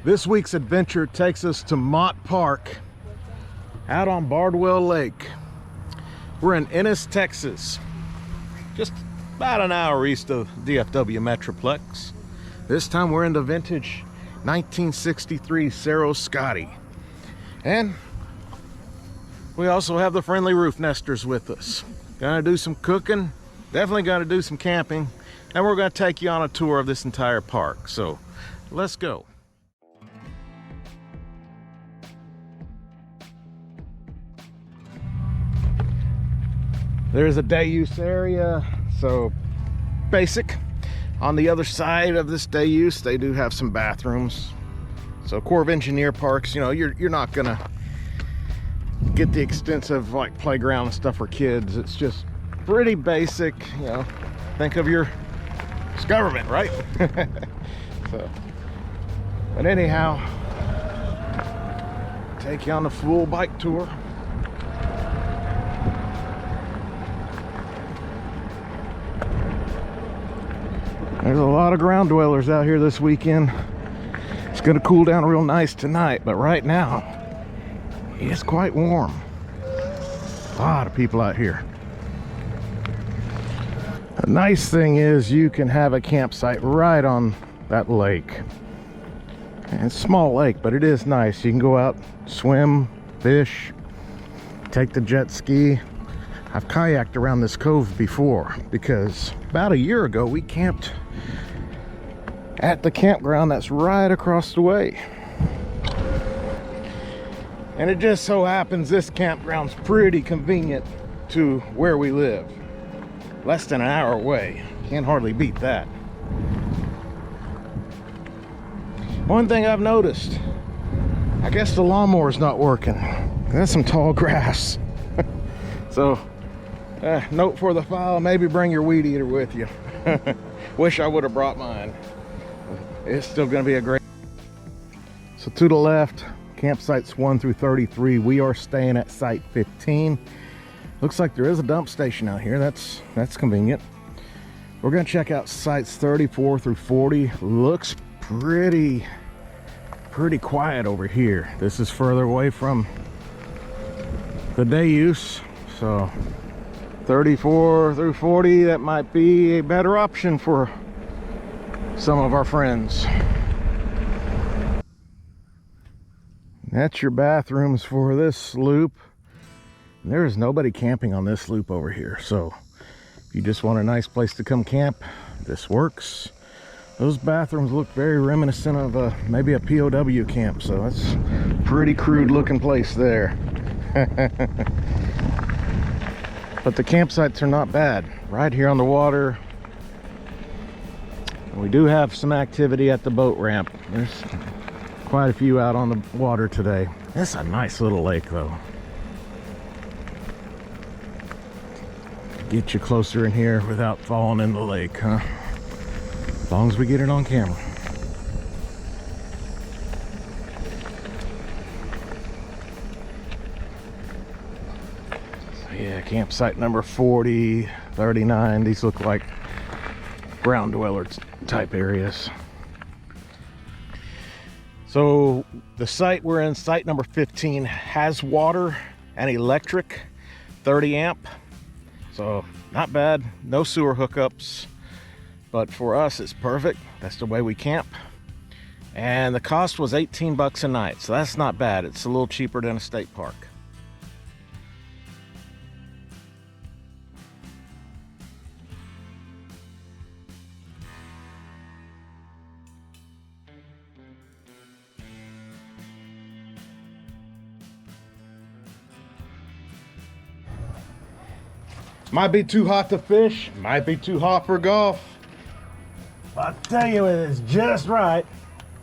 This week's adventure takes us to Mott Park out on Bardwell Lake. We're in Ennis, Texas, just about an hour east of DFW Metroplex. This time we're in the vintage 1963 Scotty. And we also have the friendly roof nesters with us. Gonna do some cooking, definitely gonna do some camping, and we're gonna take you on a tour of this entire park. So let's go. There's a day use area, so basic. On the other side of this day use, they do have some bathrooms. So Corps of Engineer parks, you know, you're not gonna get the extensive like playground and stuff for kids. It's just pretty basic, you know. Think of your government, right? So, but anyhow, take you on the full bike tour. There's a lot of ground dwellers out here this weekend. It's gonna cool down real nice tonight, but right now it's quite warm. A lot of people out here. The nice thing is you can have a campsite right on that lake. And it's a small lake, but it is nice. You can go out, swim, fish, take the jet ski. I've kayaked around this cove before because about a year ago we camped at the campground that's right across the way. And it just so happens this campground's pretty convenient to where we live. Less than an hour away. Can't hardly beat that. One thing I've noticed, I guess the lawnmower's not working. That's some tall grass. So, note for the file, maybe bring your weed eater with you. Wish I would have brought mine. It's still gonna be a great. So to the left, campsites 1 through 33. We are staying at site 15. Looks like there is a dump station out here. That's convenient. We're gonna check out sites 34 through 40. Looks pretty quiet over here. This is further away from the day use, so 34 through 40, that might be a better option for some of our friends. That's your bathrooms for this loop. There is nobody camping on this loop over here, so if you just want a nice place to come camp, this works. Those bathrooms look very reminiscent of maybe a POW camp, so that's a pretty crude looking place there. But the campsites are not bad. Right here on the water. We do have some activity at the boat ramp. There's quite a few out on the water today. It's a nice little lake though. Get you closer in here without falling in the lake, huh? As long as we get it on camera. Yeah, campsite number 40, 39. These look like ground dweller type areas. So the site we're in, site number 15, has water and electric, 30 amp. So not bad, no sewer hookups. But for us, it's perfect. That's the way we camp. And the cost was 18 bucks a night. So that's not bad. It's a little cheaper than a state park. Might be too hot to fish, might be too hot for golf. I'll tell you, it is just right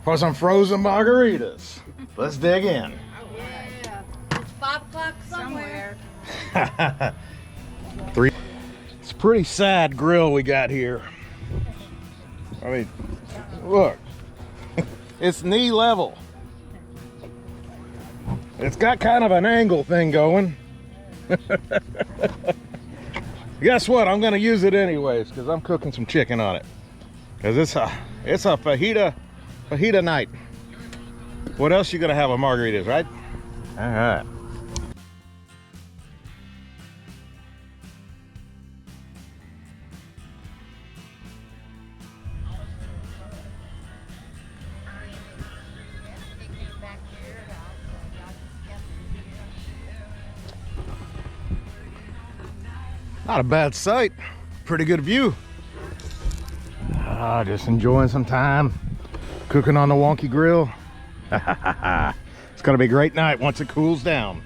for some frozen margaritas. Let's dig in. Oh, yeah. It's 5 o'clock somewhere. It's a pretty sad grill we got here. I mean, look, it's knee level. It's got kind of an angle thing going. Guess what? I'm gonna use it anyways because I'm cooking some chicken on it. Because it's a fajita night. What else you gonna have with margaritas, right? All right. Not a bad sight. Pretty good view. Just enjoying some time cooking on the wonky grill. It's gonna be a great night once it cools down.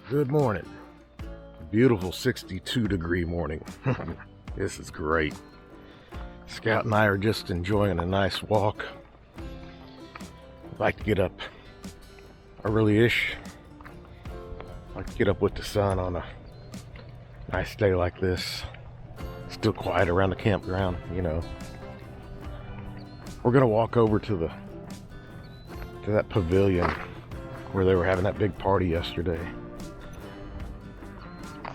Good morning. Beautiful 62-degree morning. This is great. Scout and I are just enjoying a nice walk. Like to get up early-ish. Like to get up with the sun on a nice day like this. Still quiet around the campground, you know. We're gonna walk over to that pavilion where they were having that big party yesterday.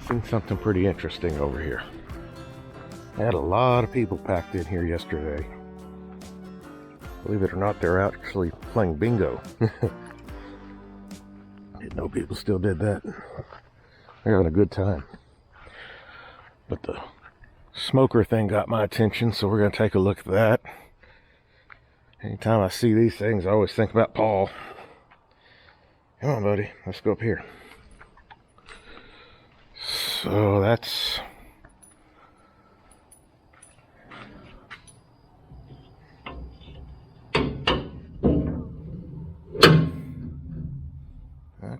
Seen something pretty interesting over here. They had a lot of people packed in here yesterday. Believe it or not, they're actually playing bingo. Didn't know people still did that. They're having a good time. But the smoker thing got my attention, so we're going to take a look at that. Anytime I see these things, I always think about Paul. Come on, buddy. Let's go up here. So that's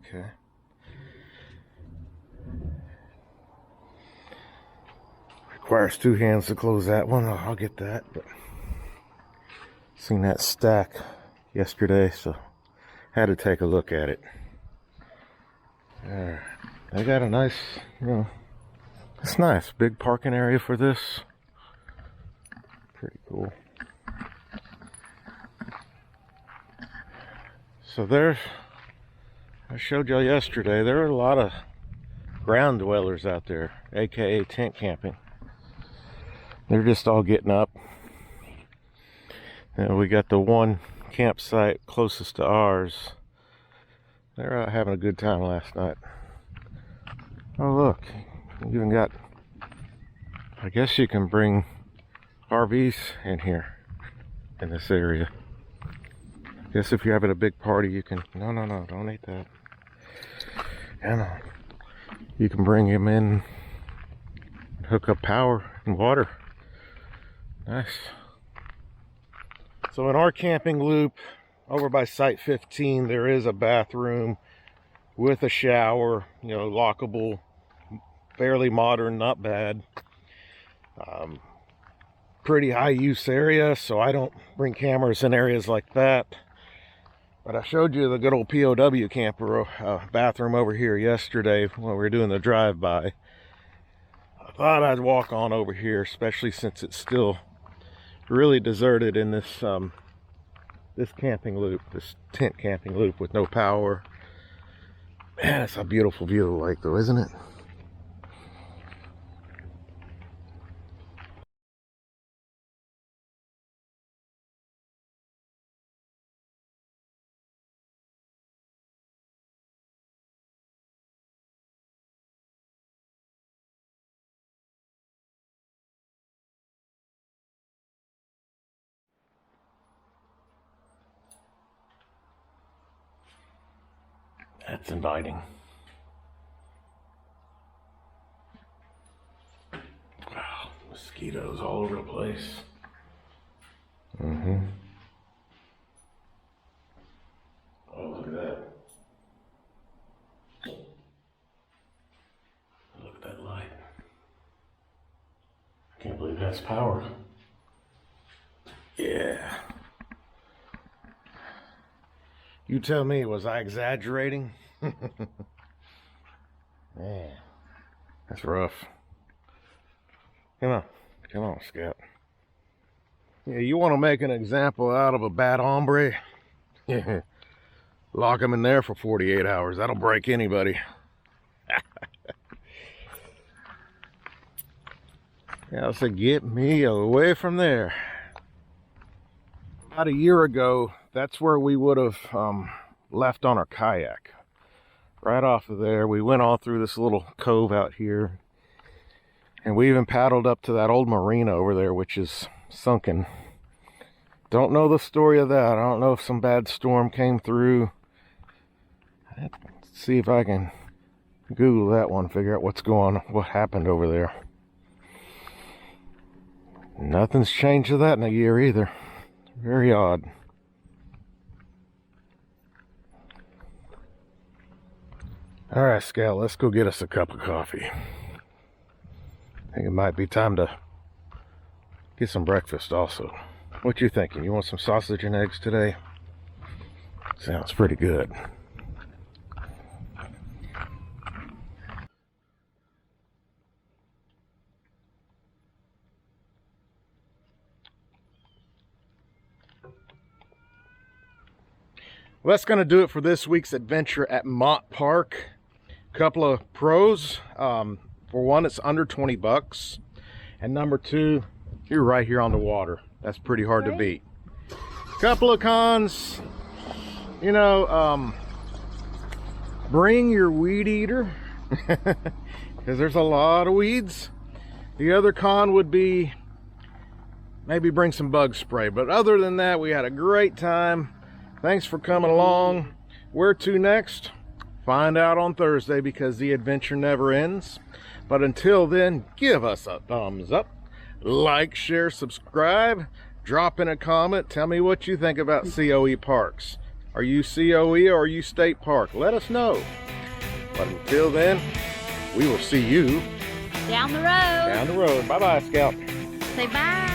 Okay. Requires 2 hands to close that one. I'll get that. But seen that stack yesterday, so had to take a look at it. They got a nice, it's nice. Big parking area for this. Pretty cool. So there's, I showed y'all yesterday, there are a lot of ground dwellers out there, aka tent camping. They're just all getting up. And we got the one campsite closest to ours. They're out having a good time last night. Oh look, you even got, I guess you can bring RVs in here in this area. I guess if you're having a big party, you can, no, don't eat that. Yeah, you can bring him in, hook up power and water. Nice. So in our camping loop over by Site 15, there is a bathroom with a shower, lockable, fairly modern, not bad. Pretty high use area, so I don't bring cameras in areas like that. But I showed you the good old POW camper bathroom over here yesterday when we were doing the drive-by. I thought I'd walk on over here, especially since it's still really deserted in this this camping loop, this tent camping loop with no power. Man, it's a beautiful view of the lake though, isn't it? That's inviting. Wow, mosquitoes all over the place. Oh, look at that. Look at that light. I can't believe that's power. Yeah. You tell me, was I exaggerating? Man, that's rough. Come on, Scout. Yeah, you want to make an example out of a bad hombre? Yeah, lock him in there for 48 hours. That'll break anybody. Yeah, I said, get me away from there. About a year ago, that's where we would have left on our kayak. Right off of there, we went all through this little cove out here. And we even paddled up to that old marina over there, which is sunken. Don't know the story of that. I don't know if some bad storm came through. Let's see if I can Google that one, figure out what happened over there. Nothing's changed to that in a year either. Very odd. All right, Scout, let's go get us a cup of coffee. I think it might be time to get some breakfast also. What you thinking? You want some sausage and eggs today? Sounds pretty good. Well, that's going to do it for this week's adventure at Mott Park. Couple of pros. For one, it's under 20 bucks. And number two, you're right here on the water. That's pretty hard to beat. Couple of cons, bring your weed eater because there's a lot of weeds. The other con would be maybe bring some bug spray. But other than that, we had a great time. Thanks for coming along. Where to next? Find out on Thursday because the adventure never ends. But until then, give us a thumbs up, like, share, subscribe, drop in a comment. Tell me what you think about COE parks. Are you COE or are you state park? Let us know. But until then, we will see you Down the road. down the road. Bye-bye, Scout. Say bye.